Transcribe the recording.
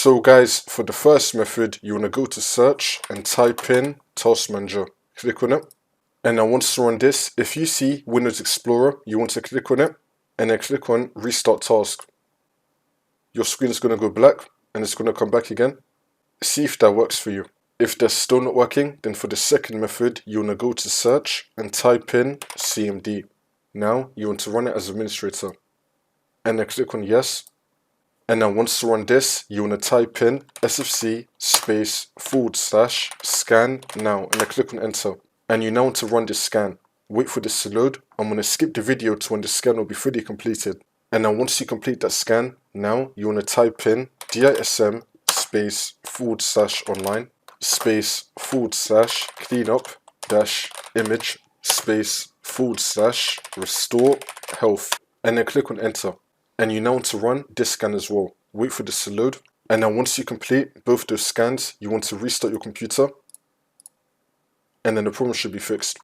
So guys, for the first method, you want to go to search and type in Task Manager. Click on it. And now once you're on this, if you see Windows Explorer, you want to click on it and then click on Restart Task. Your screen is going to go black and it's going to come back again. See if that works for you. If that's still not working, then for the second method, you want to go to search and type in CMD. Now you want to run it as administrator. And then click on yes. And now once you're on this, you want to type in sfc /scan now and then click on enter. And you now want to run this scan. Wait for this to load. I'm going to skip the video to when the scan will be fully completed. And now once you complete that scan, now you want to type in dism /online /cleanup -image /restore health. And then click on enter. And you now want to run this scan as well. Wait for this to load. And now once you complete both those scans, you want to restart your computer. And then the problem should be fixed.